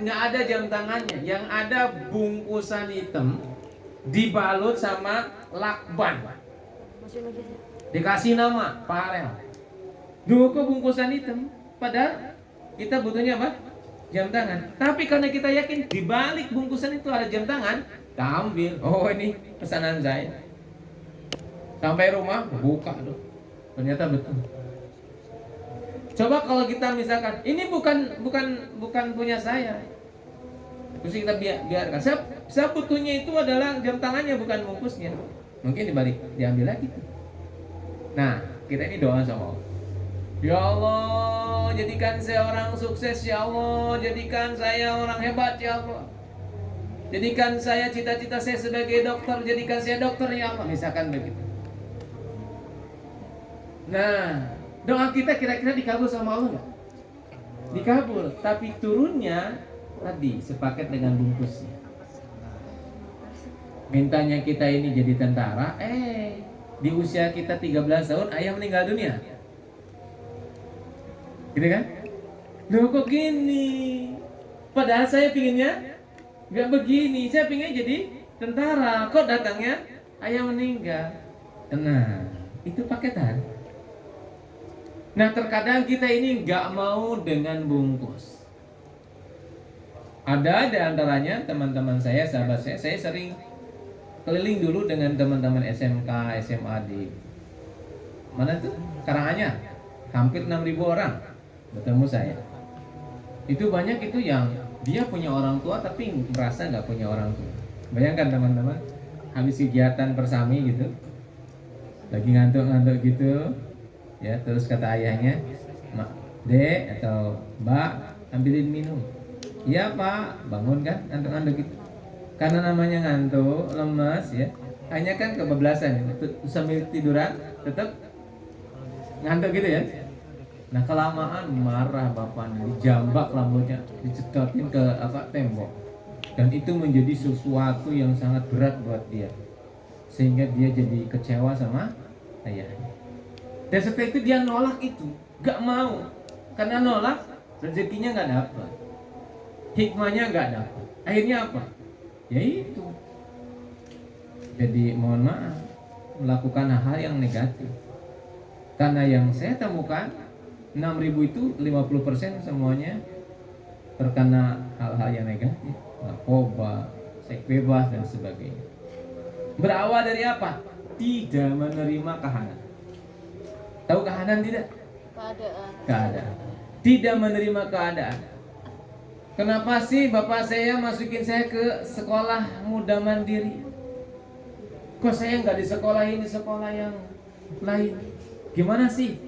nggak ada jam tangannya, yang ada bungkusan hitam dibalut sama lakban, dikasih nama Farel. Duh, kok bungkusan hitam? Padahal kita butuhnya apa? Jam tangan. Tapi karena kita yakin di balik bungkusan itu ada jam tangan, kita ambil. Oh, ini pesanan saya. Sampai rumah buka tuh, ternyata betul. Coba kalau kita misalkan ini bukan punya saya, terus kita biarkan. Saya butuhnya itu adalah jam tangannya, bukan bungkusnya. Mungkin dibalik, diambil lagi tuh. Nah, kita ini doa sama Allah. Ya Allah, jadikan saya orang sukses, ya Allah. Jadikan saya orang hebat, ya Allah. Jadikan saya, cita-cita saya sebagai dokter, jadikan saya dokter, ya Allah. Misalkan begitu. Nah, doa kita kira-kira dikabul sama Allah nggak? Dikabul, tapi turunnya tadi sepaket dengan bungkusnya. Mintanya kita ini jadi tentara, di usia kita 13 tahun ayah meninggal dunia. Gitu kan? Loh, kok gini? Padahal saya pinginnya nggak begini. Saya pingin jadi tentara. Kok datangnya ayah meninggal? Nah, itu paketan. Nah, terkadang kita ini nggak mau dengan bungkus. Ada di antaranya teman-teman saya, sahabat saya sering keliling dulu dengan teman-teman SMK, SMA di mana tuh? Karanganyar. Hampir 6.000 orang bertemu saya. Itu banyak itu yang dia punya orang tua tapi merasa nggak punya orang tua. Bayangkan teman-teman, habis kegiatan persami gitu, lagi ngantuk-ngantuk gitu, ya, terus kata ayahnya, Mak, Dek atau Mbak, ambilin minum. Iya Pak, bangun kan, ngantuk-ngantuk gitu. Karena namanya ngantuk, lemas ya, hanya kan kebablasan, sambil tiduran tetap ngantuk gitu ya. Nah, kelamaan marah bapaknya, dijambak rambutnya, dicedotin ke tembok. Dan itu menjadi sesuatu yang sangat berat buat dia, sehingga dia jadi kecewa sama ayahnya. Dan setelah itu dia nolak itu, gak mau. Karena nolak, rezekinya gak dapat, hikmahnya gak dapat. Akhirnya apa? Ya itu. Jadi mohon maaf, melakukan hal yang negatif. Karena yang saya temukan 6.000 itu 50% semuanya terkena hal-hal yang negatif, narkoba, seks bebas dan sebagainya. Berawal dari apa? Tidak menerima kahanan. Tahu kahanan tidak? Keadaan. Tidak menerima keadaan. Kenapa sih bapak saya masukin saya ke sekolah muda mandiri? Kok saya nggak di sekolah ini, sekolah yang lain? Gimana sih?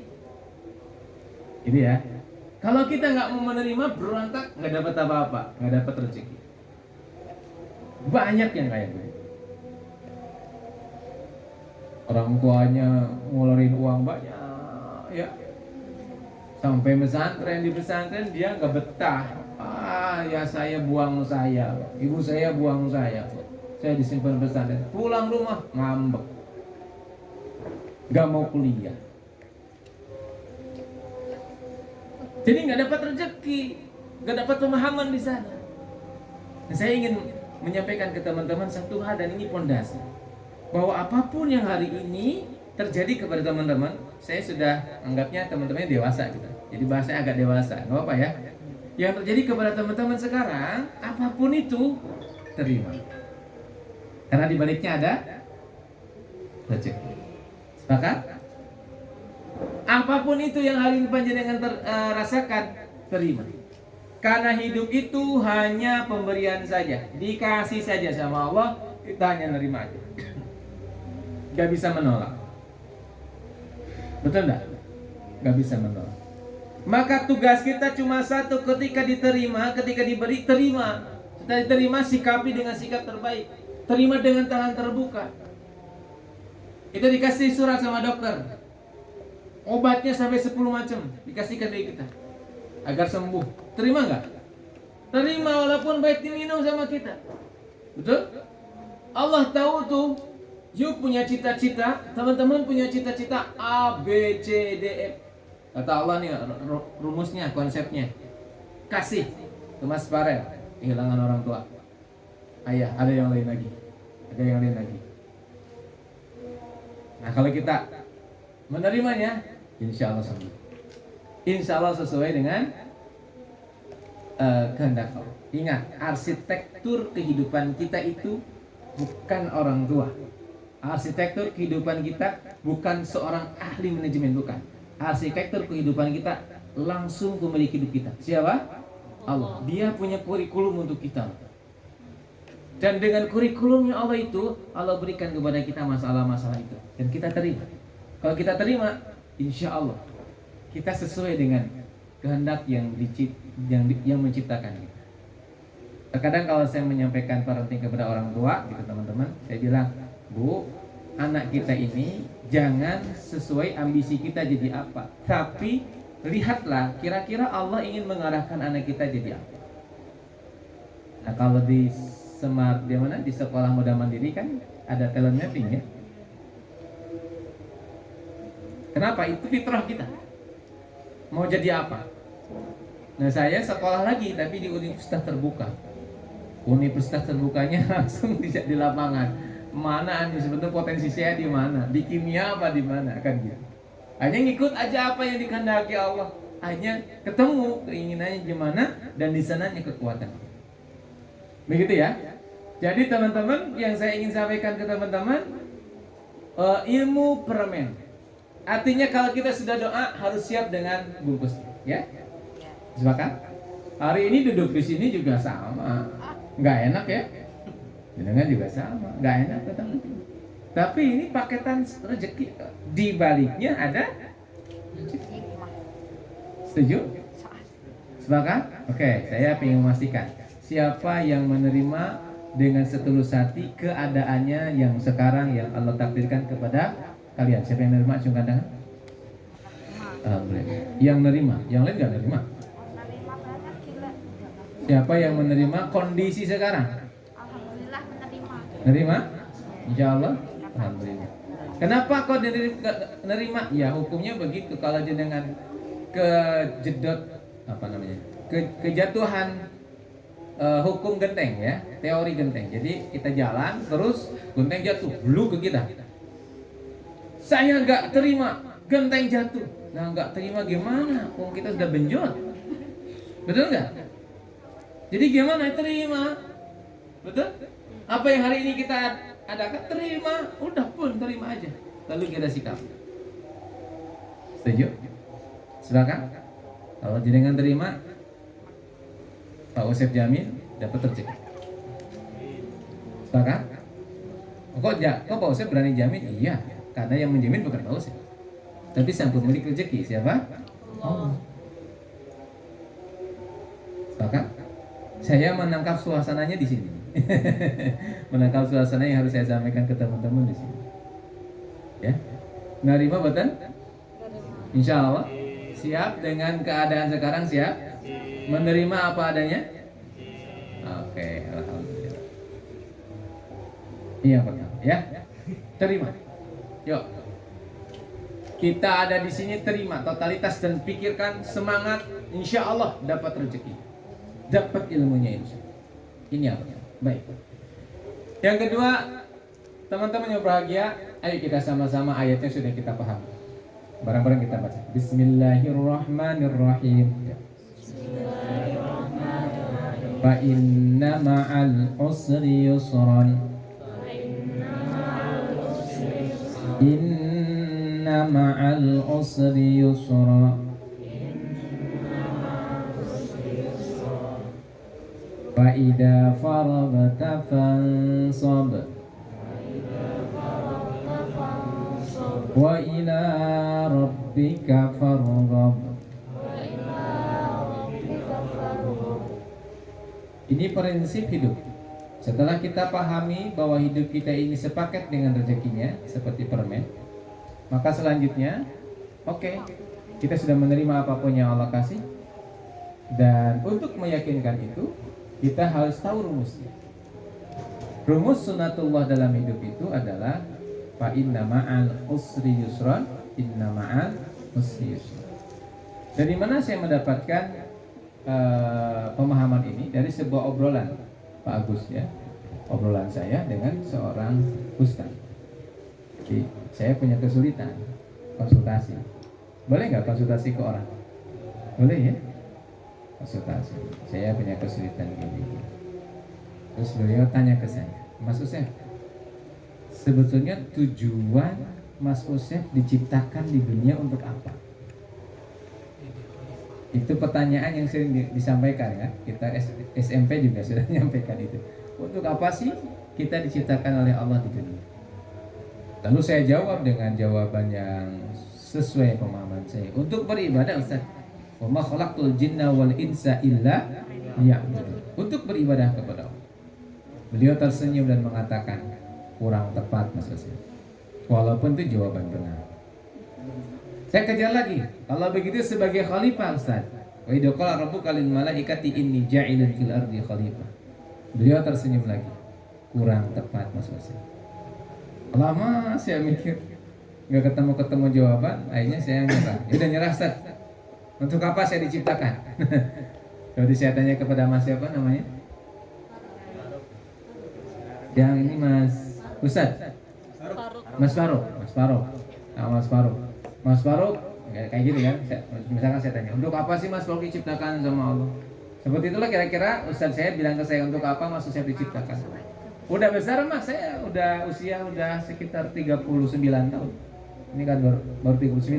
Ini ya. Kalau kita nggak mau menerima, berontak, nggak dapat apa-apa, nggak dapat rezeki. Banyak yang kayak gitu. Orang tuanya ngeluarin uang banyak, ya. Sampai pesantren, di pesantren dia nggak betah. Ya saya buang saya, ibu saya buang saya disimpan pesantren. Pulang rumah ngambek, nggak mau kuliah. Jadi nggak dapat rezeki, nggak dapat pemahaman di sana. Dan saya ingin menyampaikan ke teman-teman satu hal, dan ini pondasi, bahwa apapun yang hari ini terjadi kepada teman-teman, saya sudah anggapnya teman-temannya dewasa gitu. Jadi bahasanya agak dewasa, nggak apa ya. Yang terjadi kepada teman-teman sekarang, apapun itu terima. Karena di baliknya ada rezeki. Sepakat? Apapun itu yang hari ini panjenengan rasakan, terima. Karena hidup itu hanya pemberian saja, dikasih saja sama Allah, kita hanya nerima aja. Gak bisa menolak. Betul enggak? Gak bisa menolak. Maka tugas kita cuma satu, ketika diterima, ketika diberi, terima. Setelah diterima, sikapi dengan sikap terbaik. Terima dengan tangan terbuka. Kita dikasih surat sama dokter, obatnya sampai 10 macam dikasihkan dari kita agar sembuh. Terima nggak? Terima, walaupun baik diminum sama kita. Betul? Allah tahu tuh, you punya cita-cita, teman-teman punya cita-cita A, B, C, D, F. Kata Allah nih rumusnya, konsepnya. Kasih ke Mas Farel. kehilangan orang tua, ayah, ada yang lain lagi, ada yang lain lagi. Nah kalau kita menerimanya, insya Allah sembuh. Insya Allah sesuai dengan kehendak Allah. Ingat, arsitektur kehidupan kita itu bukan orang tua. Arsitektur kehidupan kita bukan seorang ahli manajemen, bukan. Arsitektur kehidupan kita langsung pemilik hidup kita. Siapa? Allah. Dia punya kurikulum untuk kita. Dan dengan kurikulumnya Allah itu, Allah berikan kepada kita masalah-masalah itu. Dan kita terima. Kalau kita terima, insya Allah kita sesuai dengan kehendak yang menciptakan kita. Terkadang kalau saya menyampaikan parenting kepada orang tua, gitu teman-teman, saya bilang, Bu, anak kita ini jangan sesuai ambisi kita jadi apa, tapi lihatlah kira-kira Allah ingin mengarahkan anak kita jadi apa. Nah kalau di di sekolah muda mandiri kan ada talent mapping ya. Kenapa? Itu fitrah kita. Mau jadi apa? Nah saya sekolah lagi tapi di universitas terbuka. Universitas terbukanya langsung di lapangan. Mana nih sebetulnya potensi saya di mana? Di kimia apa di mana kan gitu. Hanya ngikut aja apa yang dikehendaki Allah. Hanya ketemu keinginannya gimana dan di sananya kekuatan. Begitu ya. Jadi teman-teman, yang saya ingin sampaikan ke teman-teman, ilmu permen. Artinya kalau kita sudah doa harus siap dengan bungkus, ya. Sepakat? Hari ini duduk di sini juga sama, nggak enak ya. Dengan juga sama, nggak enak teman-teman. Tapi ini paketan rezeki. Di baliknya ada rezeki. Setuju? Sepakat? Oke, saya ingin memastikan siapa yang menerima dengan setulus hati keadaannya yang sekarang yang Allah takdirkan kepada kalian. Siapa yang menerima? Cungkan tangan. Alhamdulillah. Yang menerima, yang lain nggak menerima. Siapa yang menerima kondisi sekarang? Alhamdulillah menerima. Menerima? Insya Allah. Alhamdulillah. Kenapa kau menerima? Ya hukumnya begitu. Kalau dengan kejedot apa namanya? Kejatuhan hukum genteng ya, teori genteng. Jadi kita jalan terus genteng jatuh, lu ke kita. Saya nggak terima genteng jatuh. Nah nggak terima gimana? Oh kita sudah benjot, betul nggak? Jadi gimana terima? Betul? Apa yang hari ini kita adakan terima, udah pun terima aja. Lalu kita sikap. Setuju? Silakan. Kalau jenengan terima, Pak Usep jamin dapat rezeki. Sepakat? Kok Pak Usep berani jamin? Iya, karena yang menjamin bukan Pak Usep, tapi sang pemilik rezeki. Siapa? Allah. Sepakat? Saya menangkap suasananya di sini. Menangkap suasana yang harus saya sampaikan ke teman-teman di sini. Ya, menerima betul? Insya Allah. Siap dengan keadaan sekarang, siap? Menerima apa adanya? Oke, alhamdulillah. Ini yang pertama, ya. Terima. Yuk. Kita ada di sini terima totalitas dan pikirkan semangat, insya Allah dapat rezeki, dapat ilmunya insya Allah. Ini apa? Baik. Yang kedua, teman-teman yang berbahagia, ayo kita sama-sama ayatnya sudah kita paham. Bareng-bareng kita baca. Bismillahirrahmanirrahim. Fa inna ma'al usri yusran. Inna ma'al usri yusra. Fa idza faragta fansab. Wa ila rabbika farghab. Ini prinsip hidup. Setelah kita pahami bahwa hidup kita ini sepaket dengan rezekinya seperti permen, maka selanjutnya oke, kita sudah menerima apapun yang Allah kasih. Dan untuk meyakinkan itu, kita harus tahu rumusnya. Rumus sunatullah dalam hidup itu adalah fa inna ma'al usri yusran, inna ma'al usri yusran. Dari mana saya mendapatkan pemahaman ini dari sebuah obrolan Pak Agus ya, obrolan saya dengan seorang ustaz. Jadi saya punya kesulitan konsultasi. Boleh nggak konsultasi ke orang? Boleh ya? Konsultasi. Saya punya kesulitan gini. Terus beliau tanya ke saya, Mas Usep, sebetulnya tujuan Mas Usep diciptakan di dunia untuk apa? Itu pertanyaan yang sering disampaikan ya. Kita SMP juga sudah menyampaikan itu. Untuk apa sih kita diciptakan oleh Allah di dunia? Lalu saya jawab dengan jawaban yang sesuai pemahaman saya. Untuk beribadah, Ustaz. Wa ma khalaqtul jinna wal insa illa liya'budun. Untuk beribadah kepada Allah. Beliau tersenyum dan mengatakan, kurang tepat Mas Ustaz. Walaupun itu jawaban benar. Saya kejar lagi. Kalau begitu sebagai khalifah, Ustaz. Wa idza qala rabbuka lil malaikati inni ja'ilun fil ardi khalifah. Beliau tersenyum lagi. Kurang tepat Mas Ustaz. Lama saya mikir, nggak ketemu jawaban. Akhirnya saya nyerah. Ya udah nyerah, Ustaz. Untuk apa saya diciptakan? Jadi saya tanya kepada Mas siapa namanya? Yang ini Mas Ustaz. Mas Faruk. Mas Faruk, kayak gini kan? Misalkan saya tanya, untuk apa sih Mas Faruk diciptakan sama Allah? Seperti itulah kira-kira Ustaz saya bilang ke saya, untuk apa Mas Ustaz diciptakan? Udah besar Mas, saya udah usia sekitar 39 tahun. Ini kan baru 39.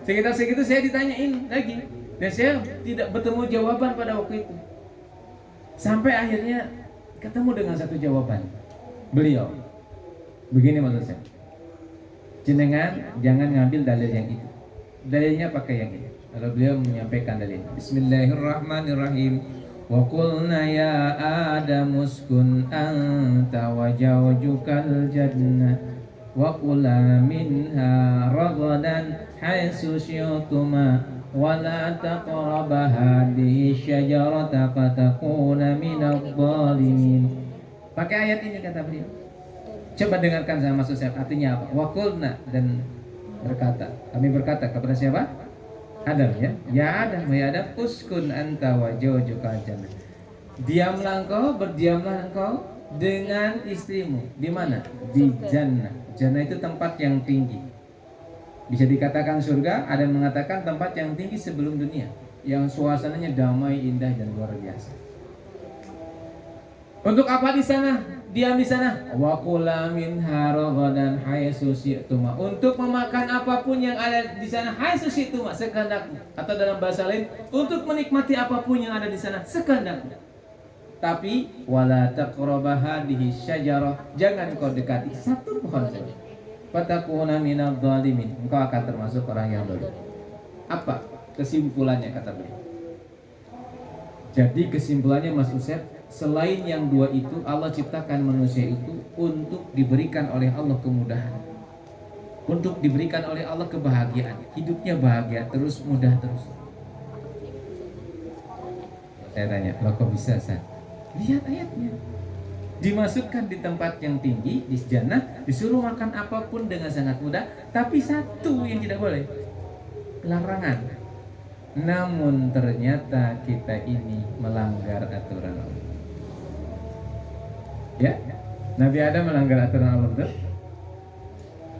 Sekitar segitu saya ditanyain lagi, dan saya tidak bertemu jawaban pada waktu itu. Sampai akhirnya ketemu dengan satu jawaban beliau. Begini maksud saya, jenengan jangan ngambil dalil yang itu, dalilnya pakai yang ini. Kalau beliau menyampaikan dalil, Bismillahirrahmanirrahim. Wa qulna ya Adam uskun anta wa zawjukal jannah wa kula minha ragadan haitsu syi'tuma wa la taqraba hadhihi syajarata fatakuna minadh dhalimin. Pakai ayat ini kata beliau. Coba dengarkan sama Mas Ustaz, artinya apa? Wa qulna, dan berkata, kami berkata kepada siapa? Adam ya. Ya Adam, uskun anta wa zawjukal jannah. Berdiamlah engkau dengan istrimu. Di mana? Di jannah. Jannah itu tempat yang tinggi. Bisa dikatakan surga, ada yang mengatakan tempat yang tinggi sebelum dunia, yang suasananya damai, indah dan luar biasa. Untuk apa di sana? Diam di sana. Wa kula minha ragadan haitsu syi'tuma. Untuk memakan apapun yang ada di sana, haitsu syi'tuma, sekehendakmu. Atau dalam bahasa lain, untuk menikmati apapun yang ada di sana sekehendakmu. Tapi wala taqraba hadhihi syajarah, jangan kau dekati satu pohon saja. Fatakuna minadh dhalimin, engkau akan termasuk orang yang zalim. Apa kesimpulannya kata beliau? Jadi kesimpulannya Mas Usep, selain yang dua itu, Allah ciptakan manusia itu untuk diberikan oleh Allah kemudahan, untuk diberikan oleh Allah kebahagiaan, hidupnya bahagia terus, mudah terus. Saya tanya, loh kok bisa Ustaz? Lihat ayatnya. Dimasukkan di tempat yang tinggi, di jannah, disuruh makan apapun dengan sangat mudah, tapi satu yang tidak boleh, larangan. Namun ternyata kita ini melanggar aturan Allah. Ya, Nabi Adam melanggar aturan Allah, betul?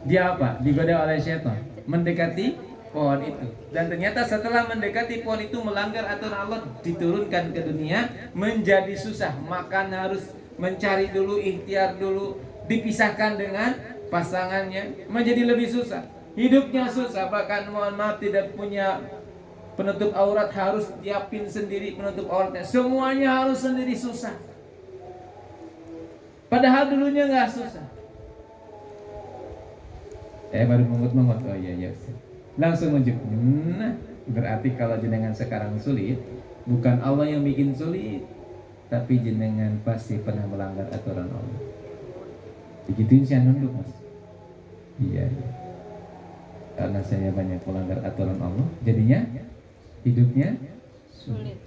Dia apa? Digoda oleh syaitan, mendekati pohon itu. Dan ternyata setelah mendekati pohon itu, melanggar aturan Allah, diturunkan ke dunia menjadi susah. Makan harus mencari dulu, ikhtiar dulu, dipisahkan dengan pasangannya, menjadi lebih susah. Hidupnya susah, bahkan mohon maaf tidak punya penutup aurat, harus diapin sendiri penutup auratnya. Semuanya harus sendiri, susah. Padahal dulunya nggak susah. Saya baru mengut-mengut, oh iya. Langsung unjuk. Nah, berarti kalau jenengan sekarang sulit, bukan Allah yang bikin sulit, tapi jenengan pasti pernah melanggar aturan Allah. Begituin saya nunduk Mas. Iya. Karena saya banyak melanggar aturan Allah, jadinya hidupnya sulit.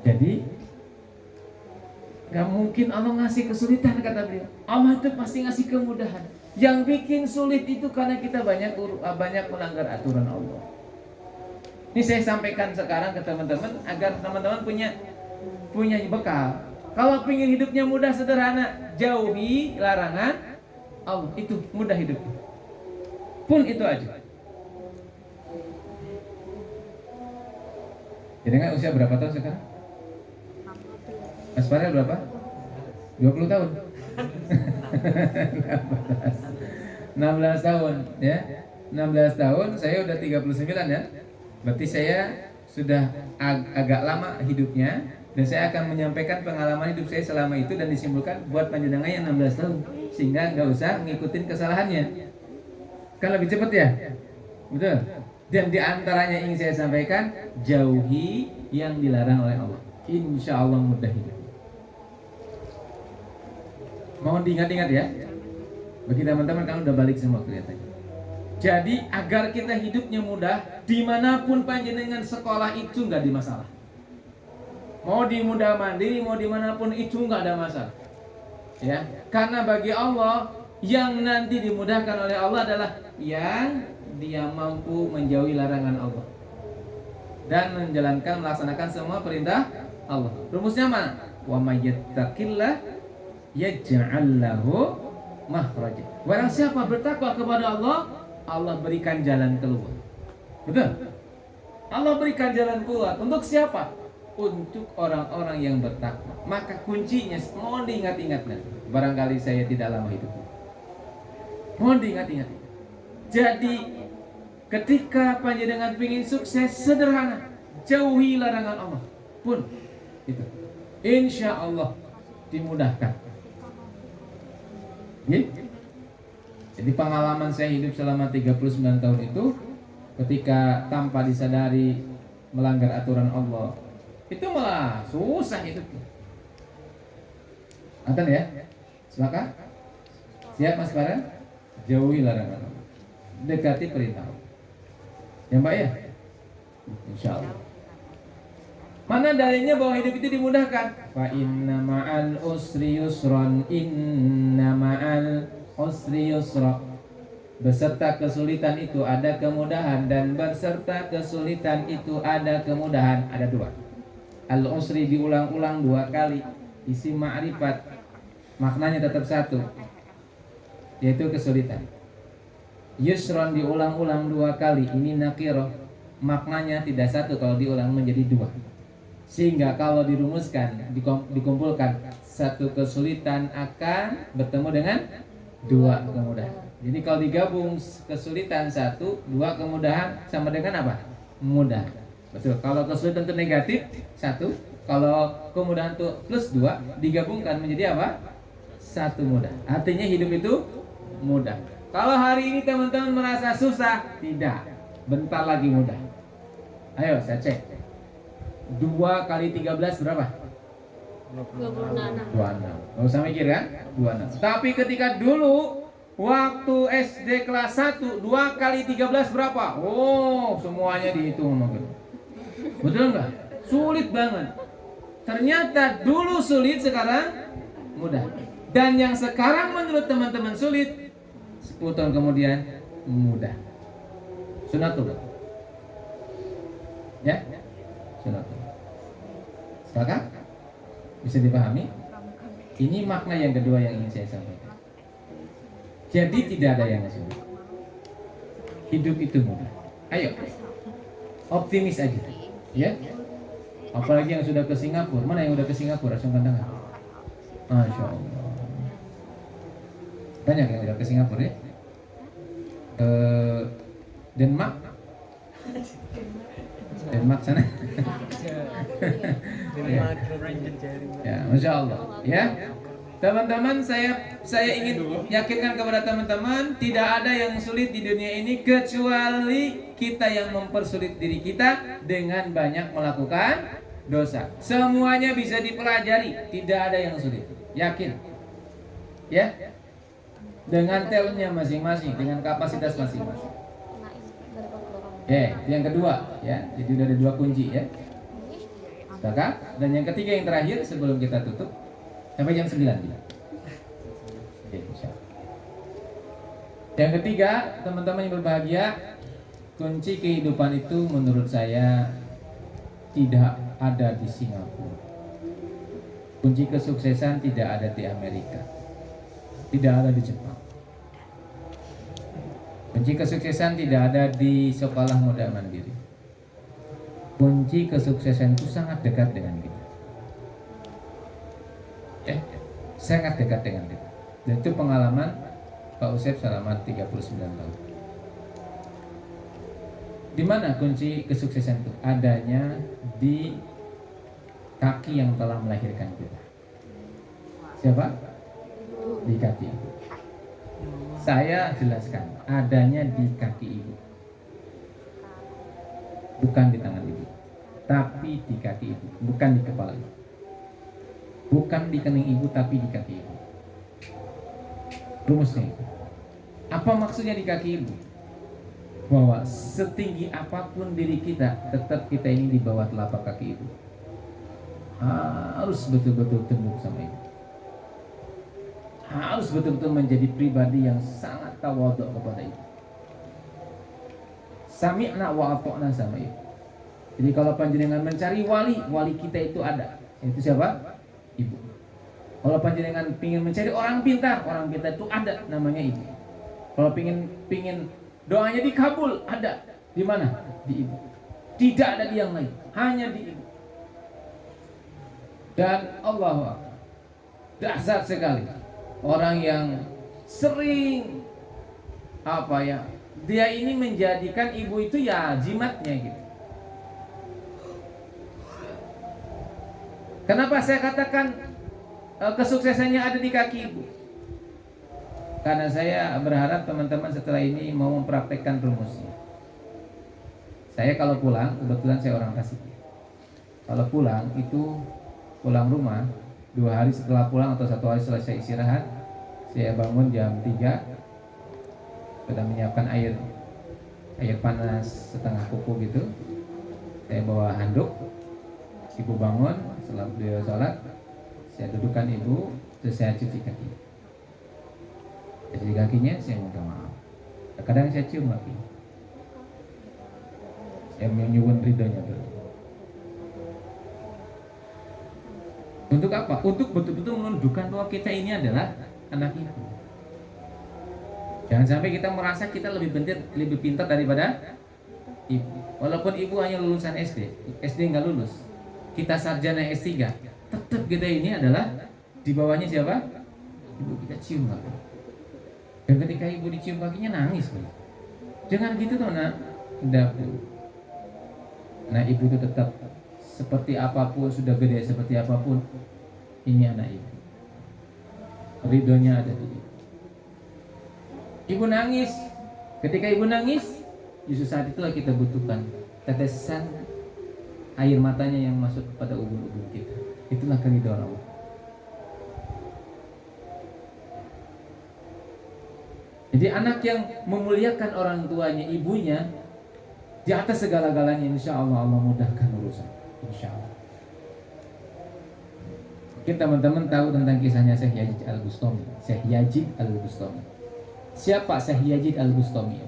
Jadi gak mungkin Allah ngasih kesulitan kata beliau. Allah itu pasti ngasih kemudahan. Yang bikin sulit itu karena kita banyak melanggar aturan Allah. Ini saya sampaikan sekarang ke teman-teman agar teman-teman punya bekal. Kalau ingin hidupnya mudah sederhana, jauhi larangan Allah, itu mudah hidup. Pun itu aja. Jadi kan usia berapa tahun sekarang? Mas Farel berapa? 20 tahun. 16 tahun ya. 16 tahun, saya udah 39 ya. Berarti saya sudah agak lama hidupnya, dan saya akan menyampaikan pengalaman hidup saya selama itu dan disimpulkan buat panjenengan yang 16 tahun, sehingga nggak usah ngikutin kesalahannya. Kan lebih cepat ya? Betul. Dan diantaranya ingin saya sampaikan, jauhi yang dilarang oleh Allah. Insya Allah mudah hidup. Mohon diingat-ingat ya. Bagi teman-teman kan udah balik semua kelihatannya. Jadi agar kita hidupnya mudah, dimanapun panjenengan sekolah itu nggak ada masalah. Mau di mudah mandiri, mau dimanapun itu nggak ada masalah. Ya, karena bagi Allah yang nanti dimudahkan oleh Allah adalah yang dia mampu menjauhi larangan Allah dan melaksanakan semua perintah Allah. Rumusnya mana? Wa may yattaqillah yaj'al lahu makhraja. Barang siapa bertakwa kepada Allah, Allah berikan jalan keluar. Betul? Allah berikan jalan keluar untuk siapa? Untuk orang-orang yang bertakwa. Maka kuncinya mohon diingat-ingat. Barangkali saya tidak lama hidup. Mohon diingat-ingat. Jadi ketika panjenengan ingin sukses sederhana, jauhi larangan Allah. Pun itu. Insya Allah dimudahkan. Jadi pengalaman saya hidup selama 39 tahun itu, ketika tanpa disadari melanggar aturan Allah, itu malah susah hidupnya. Anten ya? Sepakat? Siap Mas Farel? Jauhi larangan Allah, dekati perintah Allah. Ya Mbak ya? Insya Allah. Mana dalilnya bahwa hidup itu dimudahkan? Fa inna ma'al usri yusron, inna ma'al usri yusra. Beserta kesulitan itu ada kemudahan, dan beserta kesulitan itu ada kemudahan. Ada dua. Al-usri diulang-ulang 2 kali, isi ma'rifat, maknanya tetap satu, yaitu kesulitan. Yusron diulang-ulang 2 kali, ini nakirah, maknanya tidak satu, kalau diulang menjadi 2. Sehingga kalau dirumuskan, dikumpulkan, satu kesulitan akan bertemu dengan 2 kemudahan. Jadi kalau digabung kesulitan 1, 2 kemudahan sama dengan apa? Mudah. Betul. Kalau kesulitan itu negatif 1, kalau kemudahan itu plus 2, digabungkan menjadi apa? 1 mudah. Artinya hidup itu mudah. Kalau hari ini teman-teman merasa susah, tidak. Bentar lagi mudah. Ayo saya cek. 2 kali 13 berapa? 26. 26. Nggak usah mikir kan? 26. Tapi ketika dulu waktu SD kelas 1, 2 kali 13 berapa? Oh, semuanya dihitung. Betul nggak? Sulit banget. Ternyata dulu sulit, sekarang mudah. Dan yang sekarang menurut teman-teman sulit, 10 tahun kemudian mudah. Sunatullah. Ya? Sunatullah. Sepakat? Bisa dipahami? Ini makna yang kedua yang ingin saya sampaikan. Jadi tidak ada yang sulit. Hidup itu mudah. Ayo, optimis aja, ya. Apalagi yang sudah ke Singapura. Mana yang sudah ke Singapura? Langsung tangan. Masya Allah. Banyak yang sudah ke Singapura ya. Denmark sana. Ya, Masya Allah. Ya, teman-teman, saya ingin yakinkan kepada teman-teman, tidak ada yang sulit di dunia ini kecuali kita yang mempersulit diri kita dengan banyak melakukan dosa. Semuanya bisa dipelajari, tidak ada yang sulit. Yakin? Ya, dengan talentnya masing-masing, dengan kapasitas masing-masing. Yang kedua, ya, jadi udah ada 2 kunci ya. Sepakat? Dan yang ketiga, yang terakhir sebelum kita tutup sampai jam 9 ya. Yang ketiga, teman-teman yang berbahagia, kunci kehidupan itu menurut saya tidak ada di Singapura. Kunci kesuksesan tidak ada di Amerika, tidak ada di Jepang. Kunci kesuksesan tidak ada di sekolah modal mandiri. Kunci kesuksesan itu sangat dekat dengan kita. Sangat dekat dengan kita. Dan itu pengalaman Pak Usep selama 39 tahun. Di mana kunci kesuksesan itu? Adanya di kaki yang telah melahirkan kita. Siapa? Di kaki ibu. Saya jelaskan, adanya di kaki ibu. Bukan di tangan ibu, tapi di kaki ibu, bukan di kepala ibu. Bukan di kening ibu, tapi di kaki ibu. Rumusnya itu. Apa maksudnya di kaki ibu? Bahwa setinggi apapun diri kita, tetap kita ini di bawah telapak kaki ibu. Harus betul-betul tunduk sama ibu. Harus betul-betul menjadi pribadi yang sangat tawadhu kepada ibu. Sami'na wa ata'na sama ibu. Jadi kalau panjenengan mencari wali, wali kita itu ada. Itu siapa? Ibu. Kalau panjenengan pingin mencari orang pintar itu ada, namanya ibu. Kalau pingin doanya dikabul, ada. Di mana? Di ibu. Tidak ada di yang lain, hanya di ibu. Dan Allah dahsyat sekali orang yang sering dia ini menjadikan ibu itu ya jimatnya gitu. Kenapa saya katakan kesuksesannya ada di kaki ibu? Karena saya berharap teman-teman setelah ini mau mempraktekkan rumusnya. Saya kalau pulang, kebetulan saya orang Tasik. Kalau pulang rumah 2 hari setelah pulang atau 1 hari setelah saya istirahat, saya bangun jam 3, sudah menyiapkan air panas setengah kuku gitu. Saya bawa handuk, ibu bangun, setelah beliau sholat, saya dudukkan ibu, terus saya cuci kaki. Cuci kakinya, saya minta maaf. Kadang saya cium kaki. Saya menyuwun ridhonya dulu. Untuk apa? Untuk betul-betul menunjukkan bahwa kita ini adalah anak ibu. Jangan sampai kita merasa kita lebih pintar daripada ibu. Walaupun ibu hanya lulusan SD nggak lulus, kita sarjana S3, tetap kita ini adalah di bawahnya siapa? Ibu. Kita cium kaki. Dan ketika ibu dicium kakinya nangis. Jangan gitu toh nak. Nah ibu itu tetap seperti apapun, sudah gede seperti apapun, ini anak ibu. Ridhonya ada di ibu. Ibu nangis. Ketika ibu nangis, justru saat itulah kita butuhkan tetesan air matanya yang masuk kepada ubun-ubun kita. Itulah keridhaan Allah. Jadi anak yang memuliakan orang tuanya, ibunya, di atas segala-galanya, insya Allah Allah mudahkan urusan. Insya Allah. Mungkin teman-teman tahu tentang kisahnya Syekh Yazid Al-Bustami. Syekh Yazid Al-Bustami. Siapa Syekh Yazid Al-Bustami?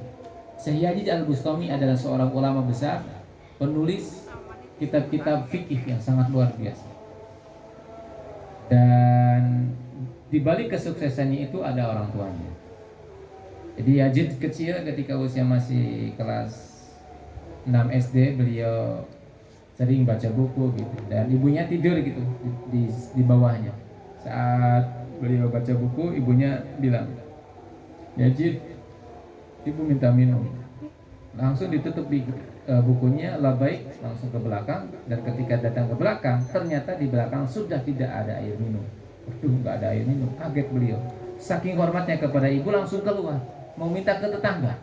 Syekh Yazid Al-Bustami adalah seorang ulama besar, penulis kitab-kitab fikih yang sangat luar biasa. Dan di balik kesuksesannya itu ada orang tuanya. Jadi Yazid kecil ketika usia masih kelas 6 SD, beliau sering baca buku gitu, dan ibunya tidur gitu di bawahnya. Saat beliau baca buku, ibunya bilang, "Yazid, ibu minta minum." Langsung ditutup bukunya, labaik, langsung ke belakang. Dan ketika datang ke belakang, ternyata di belakang sudah tidak ada air minum. Waduh, nggak ada air minum. Kaget beliau. Saking hormatnya kepada ibu, langsung keluar mau minta ke tetangga.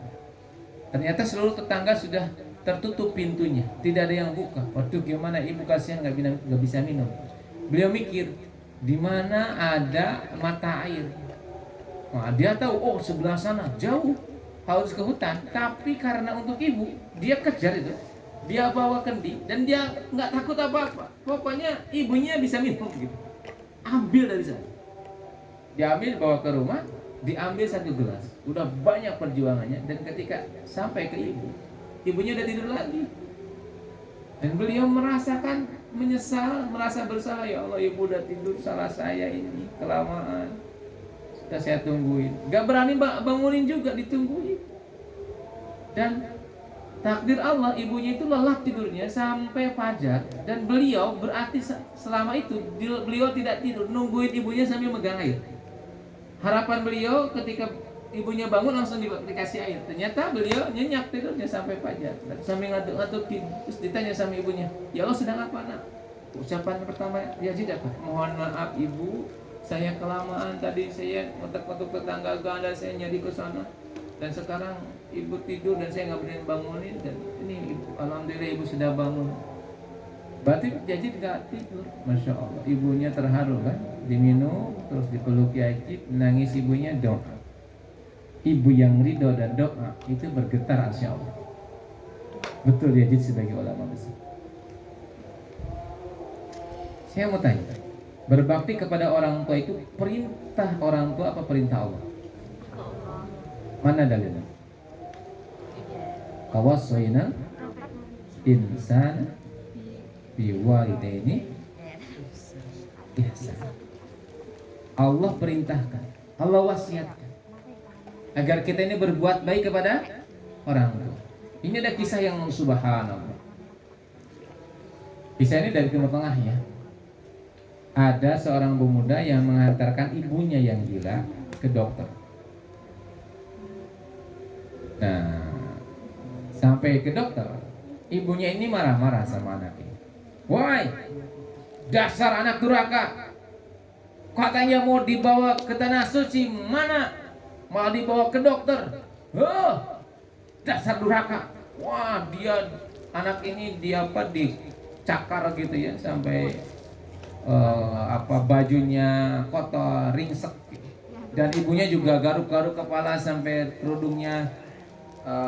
Ternyata seluruh tetangga sudah tertutup pintunya, tidak ada yang buka. Waduh, gimana ibu, kasihan nggak bisa minum. Beliau mikir, di mana ada mata air. Nah, dia tahu, oh sebelah sana jauh, harus ke hutan. Tapi karena untuk ibu, dia kejar itu, dia bawa kendi, dan dia nggak takut apa-apa. Pokoknya ibunya bisa minum gitu. Ambil dari sana, diambil bawa ke rumah, diambil 1 gelas. Udah banyak perjuangannya, dan ketika sampai ke ibu, ibunya udah tidur lagi. Dan beliau merasakan menyesal, merasa bersalah, ya Allah ibu udah tidur, salah saya ini, kelamaan. Sudah saya tungguin, gak berani bangunin juga, ditungguin. Dan takdir Allah, ibunya itu lelah tidurnya sampai fajar. Dan beliau berarti selama itu beliau tidak tidur, nungguin ibunya sambil megang air. Harapan beliau ketika ibunya bangun langsung dikasih air. Ternyata beliau nyenyak tidurnya sampai fajar. Sambil ngantuk-ngantukin, terus ditanya sama ibunya, ya Allah sedang apa nak? Ucapan pertama Yazid apa? Mohon maaf ibu, saya kelamaan tadi, saya ngotok-ngotok tetangga ganda, saya nyari ke sana. Dan sekarang ibu tidur dan saya nggak berani bangunin. Dan ini ibu, alhamdulillah ibu sudah bangun. Berarti Yazid nggak tidur. Masya Allah, ibunya terharu kan? Diminum, terus dipeluk Yazid, nangis ibunya, doa. Ibu yang ridho dan doa itu bergetar arsy Allah. Betul Yazid sebagai ulama besar. Saya mau tanya, berbakti kepada orang tua itu perintah orang tua apa perintah Allah? Mana dalilnya? Kawassaina insana biwalidaini ihsana. Allah perintahkan, Allah wasiatkan agar kita ini berbuat baik kepada orang tua. Ini ada kisah yang subhanallah. Kisah ini dari Timur Tengah ya. Ada seorang pemuda yang mengantarkan ibunya yang gila ke dokter. Nah, sampai ke dokter, ibunya ini marah-marah sama anaknya. Woi, dasar anak durhaka. Katanya mau dibawa ke tanah suci, mana? Malah dibawa ke dokter. Dasar durhaka. Wah, anak ini dicakar gitu ya sampai bajunya kotor, ringsek. Dan ibunya juga garuk-garuk kepala sampai kerudungnya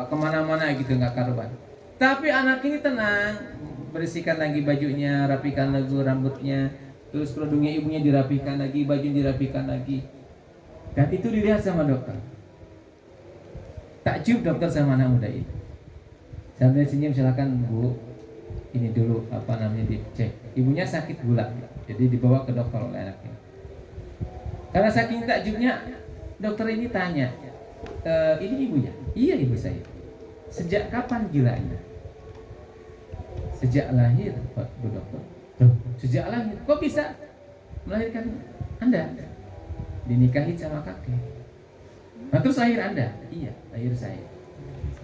kemana-mana gitu, nggak karuan. Tapi anak ini tenang, bersihkan lagi bajunya, rapikan lagi rambutnya, terus kerudungnya ibunya dirapikan lagi, baju dirapikan lagi. Dan itu dilihat sama dokter. Takjub dokter sama anak muda itu. Sambil senyum, silakan bu, ini dulu dicek. Ibunya sakit gula, jadi dibawa ke dokter oleh anaknya. Karena saking takjubnya, dokter ini tanya, ini ibunya? Iya ibu saya. Sejak kapan gilanya? Sejak lahir, Pak Bu Dokter. Sejak lahir, kok bisa melahirkan Anda? Dinikahi sama kakek. Nah terus lahir Anda? Iya, lahir saya.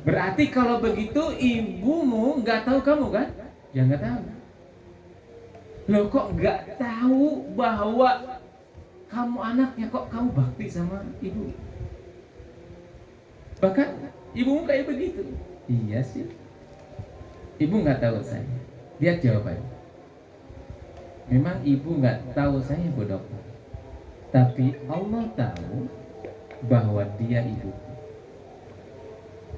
Berarti kalau begitu ibumu nggak tahu kamu kan? Ya nggak tahu. Loh kok nggak tahu bahwa kamu anaknya, kok kamu bakti sama ibu? Bahkan ibumu kayak begitu. Iya sih. Ibu nggak tahu saya. Lihat jawabannya. Memang ibu nggak tahu saya Bu Dokter. Tapi Allah tahu bahwa dia ibuku.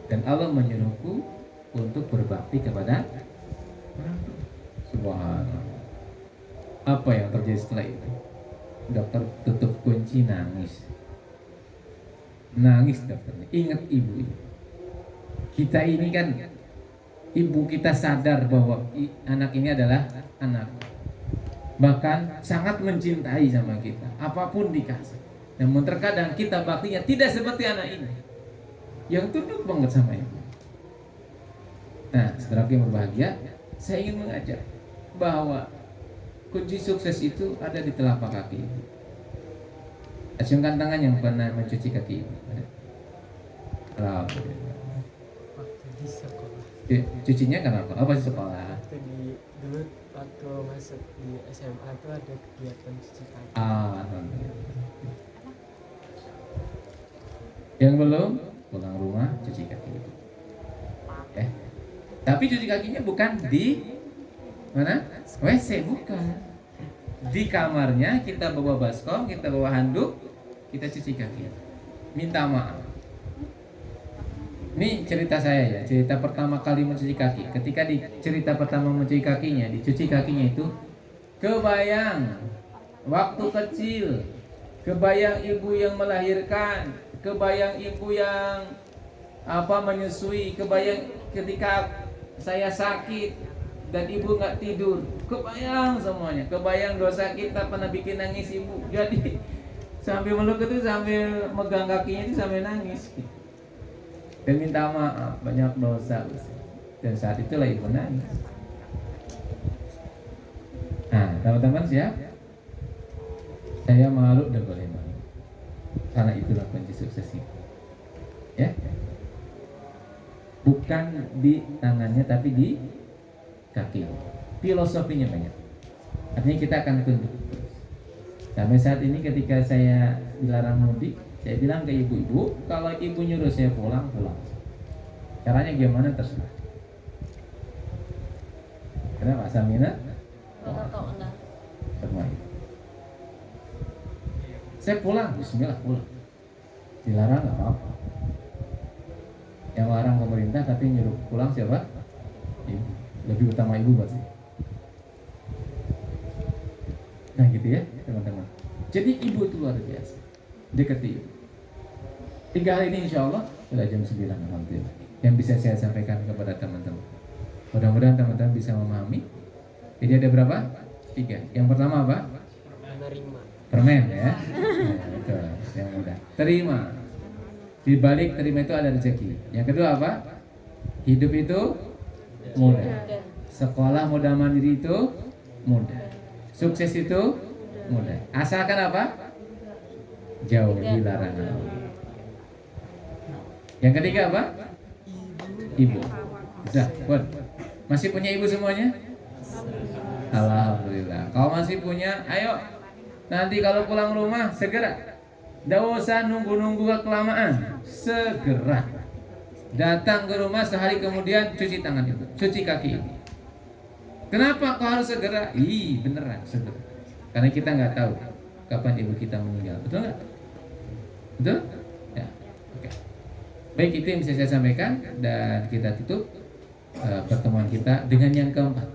Dan Allah menyuruhku untuk berbakti kepada orang tua. Subhanallah. Apa yang terjadi setelah itu? Dokter tutup kunci, nangis. Nangis dokternya. Ingat ibu ini. Kita ini kan, ibu kita sadar bahwa anak ini adalah anak. Bahkan sangat mencintai sama kita. Apapun dikasih. Namun terkadang kita baktinya tidak seperti anak ini, yang tunduk banget sama ibu. Nah, saudaraku yang berbahagia, saya ingin mengajak bahwa kunci sukses itu ada di telapak kaki ibu. Acungkan tangan yang pernah mencuci kaki ibu. Alhamdulillah. Waktu di sekolah. Cucinya kenapa? Apa sih sekolah? Dulu waktu masuk di SMA itu ada kegiatan cuci kaki. Alhamdulillah. Yang belum pulang rumah cuci kaki. Tapi cuci kakinya bukan di mana? WC, bukan. Di kamarnya kita bawa baskom, kita bawa handuk, kita cuci kaki. Minta maaf. Ini cerita saya ya, cerita pertama kali mencuci kaki. Ketika cerita pertama mencuci kakinya, dicuci kakinya itu kebayang waktu kecil, kebayang ibu yang melahirkan, kebayang ibu yang menyusui, kebayang ketika saya sakit dan ibu nggak tidur, kebayang semuanya, kebayang dosa kita pernah bikin nangis ibu, jadi sambil meluk itu sambil megang kakinya itu sambil nangis dan minta maaf banyak dosa, dan saat itulah ibu nangis. Nah teman-teman siap? Saya malu dan boleh malu, karena itulah kunci sukses itu, ya. Bukan di tangannya tapi di kaki. Filosofinya banyak. Artinya kita akan tunduk. Sampai saat ini ketika saya dilarang mudik, saya bilang ke ibu-ibu, kalau ibu nyuruh saya pulang, pulang. Caranya gimana terserah. Kenapa Samina? Semua itu. Saya pulang, bismillah pulang. Dilarang nggak apa-apa. Yang larang pemerintah tapi nyuruh pulang siapa? Ibu. Lebih utama ibu pasti. Nah gitu ya teman-teman. Jadi ibu itu luar biasa. Dekati ibu. 3 hal ini insya Allah sudah jam 9 alhamdulillah. Yang bisa saya sampaikan kepada teman-teman. Mudah-mudahan teman-teman bisa memahami. Jadi ada berapa? 3. Yang pertama apa? Menerima. Permen ya. Nah, itu yang mudah. Terima. Di balik terima itu ada rezeki. Yang kedua apa? Hidup itu mudah. Sekolah mudah mandiri itu mudah. Sukses itu mudah. Asalkan apa? Jauhi larangan. Yang ketiga apa? Ibu. Sudah, buat. Masih punya ibu semuanya? Alhamdulillah. Kalau masih punya, ayo. Nanti kalau pulang rumah segera. Tidak usah nunggu-nunggu kelamaan. Segera datang ke rumah, sehari kemudian cuci tangan itu, cuci kaki itu. Kenapa kau harus segera? Beneran segera. Karena kita nggak tahu kapan ibu kita meninggal. Betul nggak? Betul? Ya. Oke. Baik, itu yang bisa saya sampaikan, dan kita tutup pertemuan kita dengan yang keempat.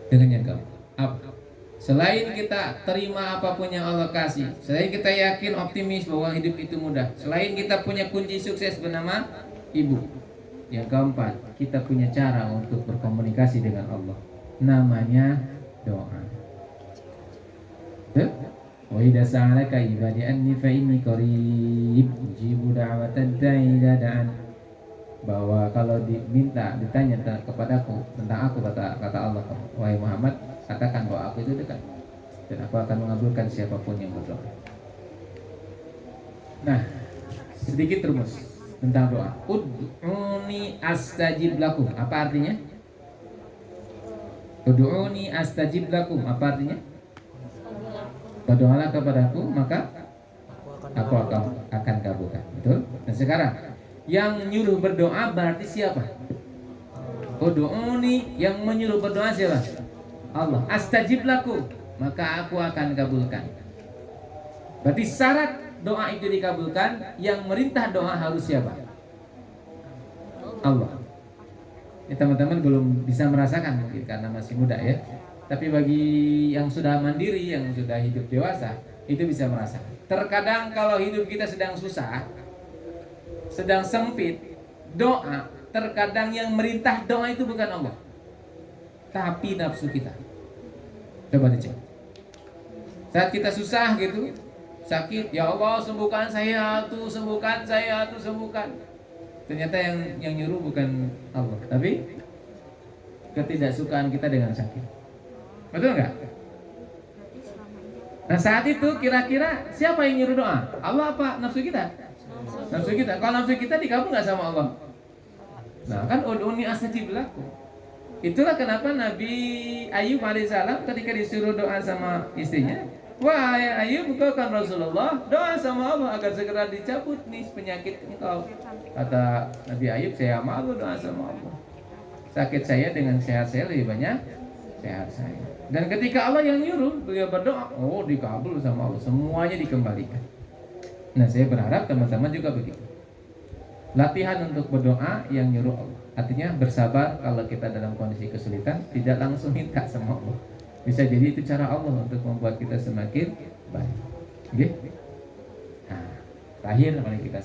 Dengan yang keempat. Apa? Selain kita terima apapun yang Allah kasih, selain kita yakin optimis bahwa hidup itu mudah, selain kita punya kunci sukses bernama ibu, yang keempat, kita punya cara untuk berkomunikasi dengan Allah, namanya doa. Wa idza sa'alaka ibadi anni fa inni qarib ujibu da'watad da'i idza da'an. Bahwa kalau ditanya kepadaku tentang aku, kata Allah, wahai Muhammad, katakan bahwa aku itu dekat dan aku akan mengabulkan siapapun yang berdoa. Nah, sedikit rumus tentang doa. Ud'uni astajib lakum. Apa artinya? Ud'uni astajib lakum. Apa artinya? Berdoalah kepadaku, maka aku akan kabulkan. Betul? Dan sekarang yang nyuruh berdoa berarti siapa? Ud'uni, yang menyuruh berdoa siapa? Allah. Astajib lakum, maka aku akan kabulkan. Berarti syarat doa itu dikabulkan, yang merintah doa harus siapa? Allah. Ini teman-teman belum bisa merasakan mungkin karena masih muda ya. Tapi bagi yang sudah mandiri, yang sudah hidup dewasa, itu bisa merasakan. Terkadang kalau hidup kita sedang susah, sedang sempit, doa, terkadang yang merintah doa itu bukan Allah, tapi nafsu kita. Coba dicek. Saat kita susah gitu, sakit, ya Allah sembuhkan saya tuh, sembuhkan saya tuh, sembuhkan. Ternyata yang nyuruh bukan Allah, tapi ketidaksukaan kita dengan sakit. Betul nggak? Nah saat itu kira-kira siapa yang nyuruh doa? Allah apa nafsu kita? Nafsu kita. Kalau nafsu kita dikabul nggak sama Allah? Nah kan ud'uni astajib lakum. Itulah kenapa Nabi Ayub alaihissalam ketika disuruh doa sama istrinya, wahai Ayub, engkau kan Rasulullah, doa sama Allah agar segera dicabut nih penyakit engkau. Kata Nabi Ayub, saya malu doa sama Allah. Sakit saya dengan sehat saya lebih banyak sehat saya. Dan ketika Allah yang nyuruh beliau berdoa, oh dikabul sama Allah, semuanya dikembalikan. Nah saya berharap teman-teman juga begitu. Latihan untuk berdoa yang nyuruh Allah. Artinya bersabar kalau kita dalam kondisi kesulitan, tidak langsung minta sama Allah. Bisa jadi itu cara Allah untuk membuat kita semakin baik. Oke? Nah, terakhir mari kita